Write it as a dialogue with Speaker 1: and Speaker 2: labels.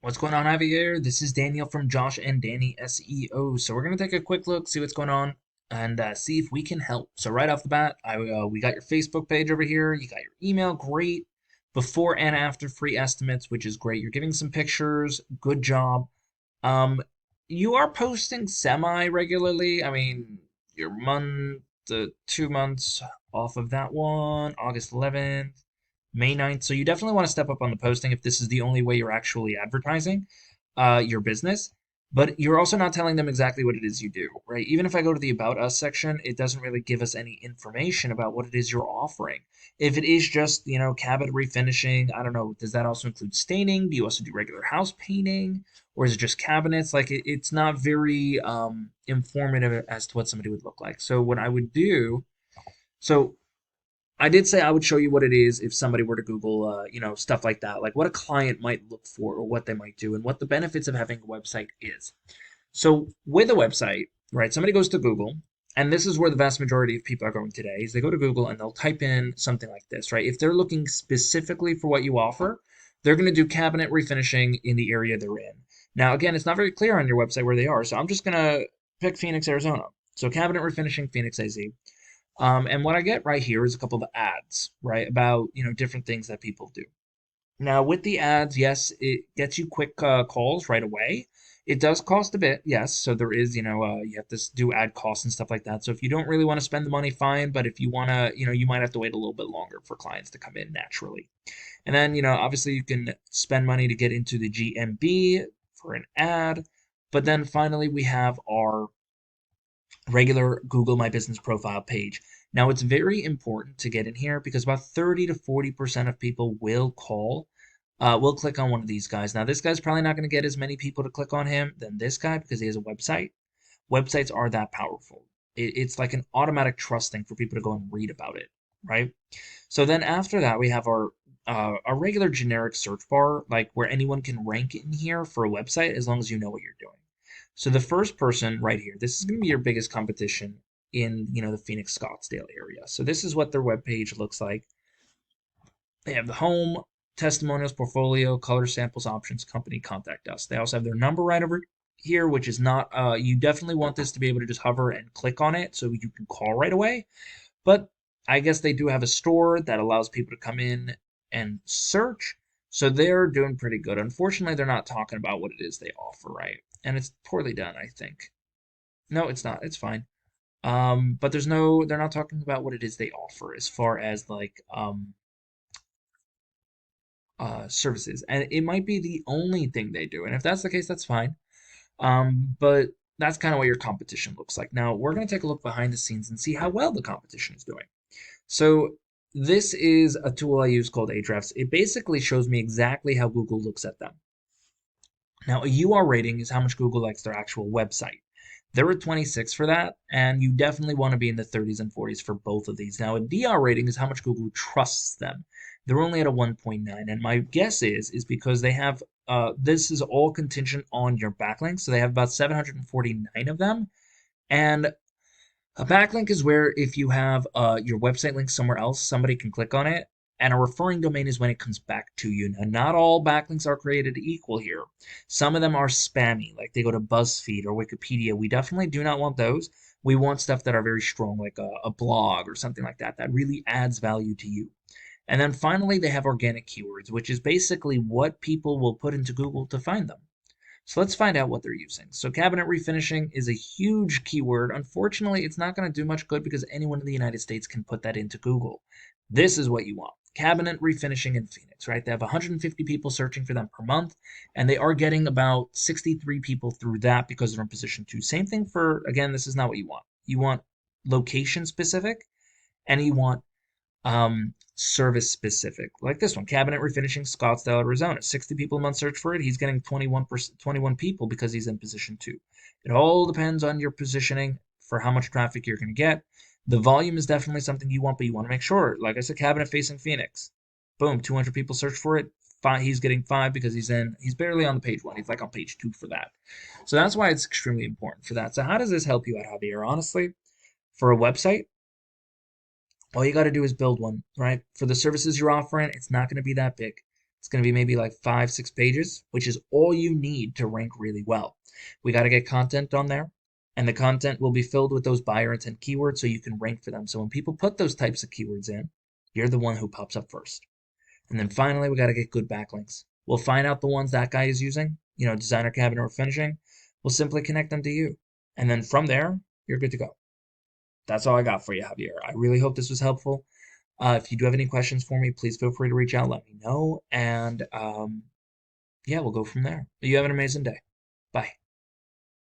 Speaker 1: What's going on, Javier? This is Daniel from Josh and Danny SEO. So we're gonna take a quick look, see what's going on, and see if we can help. So right off the bat, we got your Facebook page over here. You got your email, great. Before and after free estimates, which is great. You're giving some pictures, good job. Um, you are posting semi regularly. I mean, your month, 2 months off of that one, August 11th. May 9th. So you definitely want to step up on the posting if this is the only way you're actually advertising your business. But you're also not telling them exactly what it is you do, right? Even if I go to the About Us section, it doesn't really give us any information about what it is you're offering. If it is just, cabinet refinishing, I don't know, does that also include staining? Do you also do regular house painting? Or is it just cabinets? Like, it's not very informative as to what somebody would look like. So, what I would do, so I did say I would show you what it is if somebody were to Google, stuff like that, like what a client might look for or what they might do and what the benefits of having a website is. So with a website, right, somebody goes to Google, and this is where the vast majority of people are going today, is they go to Google and they'll type in something like this, right? If they're looking specifically for what you offer, they're going to do cabinet refinishing in the area they're in. Now, again, it's not very clear on your website where they are, so I'm just going to pick Phoenix, Arizona. So cabinet refinishing, Phoenix, AZ. And what I get right here is a couple of ads, right, about different things that people do. Now, with the ads, yes, it gets you quick calls right away. It does cost a bit, yes. So there is, you have to do ad costs and stuff like that. So if you don't really want to spend the money, fine. But if you want to, you might have to wait a little bit longer for clients to come in naturally. And then, obviously you can spend money to get into the GMB for an ad. But then finally, we have our regular Google My Business profile page. Now, it's very important to get in here because about 30 to 40% of people will click on one of these guys. Now, this guy's probably not going to get as many people to click on him than this guy because he has a website. Websites are that powerful. It's like an automatic trust thing for people to go and read about it, right? So then after that, we have our regular generic search bar, like where anyone can rank in here for a website as long as you know what you're doing. So the first person right here, this is going to be your biggest competition in, the Phoenix Scottsdale area. So this is what their webpage looks like. They have the home, testimonials, portfolio, color samples, options, company, contact us. They also have their number right over here, which is not, you definitely want this to be able to just hover and click on it so you can call right away. But I guess they do have a store that allows people to come in and search. So they're doing pretty good. Unfortunately, they're not talking about what it is they offer, right? And it's poorly done, I think. No, it's not. It's fine. But they're not talking about what it is they offer as far as like services. And it might be the only thing they do. And if that's the case, that's fine. But that's kind of what your competition looks like. Now, we're going to take a look behind the scenes and see how well the competition is doing. So this is a tool I use called Ahrefs. It basically shows me exactly how Google looks at them. Now, a UR rating is how much Google likes their actual website. They're at 26 for that, and you definitely want to be in the 30s and 40s for both of these. Now, a DR rating is how much Google trusts them. They're only at a 1.9, and my guess is because they have this is all contingent on your backlinks, so they have about 749 of them, and a backlink is where if you have your website link somewhere else, somebody can click on it. And a referring domain is when it comes back to you. Now, not all backlinks are created equal here. Some of them are spammy, like they go to BuzzFeed or Wikipedia. We definitely do not want those. We want stuff that are very strong, like a blog or something like that, that really adds value to you. And then finally, they have organic keywords, which is basically what people will put into Google to find them. So let's find out what they're using. So cabinet refinishing is a huge keyword. Unfortunately, it's not going to do much good because anyone in the United States can put that into Google. This is what you want. Cabinet refinishing in Phoenix, right? They have 150 people searching for them per month, and they are getting about 63 people through that because they're in position 2. Same thing for, again, this is not what you want. You want location specific, and you want service specific, like this one, cabinet refinishing, Scottsdale, Arizona. 60 people a month search for it. He's getting 21 people because he's in position 2. It all depends on your positioning for how much traffic you're going to get. The volume is definitely something you want, but you want to make sure, like I said, cabinet facing Phoenix. Boom, 200 people search for it. He's getting 5 because he's barely on the page 1. He's like on page 2 for that. So that's why it's extremely important for that. So how does this help you out, Javier? Honestly, for a website, all you got to do is build one, right? For the services you're offering, it's not going to be that big. It's going to be maybe like 5, 6 pages, which is all you need to rank really well. We got to get content on there, and the content will be filled with those buyer intent keywords so you can rank for them. So when people put those types of keywords in, you're the one who pops up first. And then finally, we got to get good backlinks. We'll find out the ones that guy is using, designer cabinet or finishing. We'll simply connect them to you. And then from there, you're good to go. That's all I got for you, Javier. I really hope this was helpful. If you do have any questions for me, please feel free to reach out, let me know. And yeah, we'll go from there. You have an amazing day. Bye.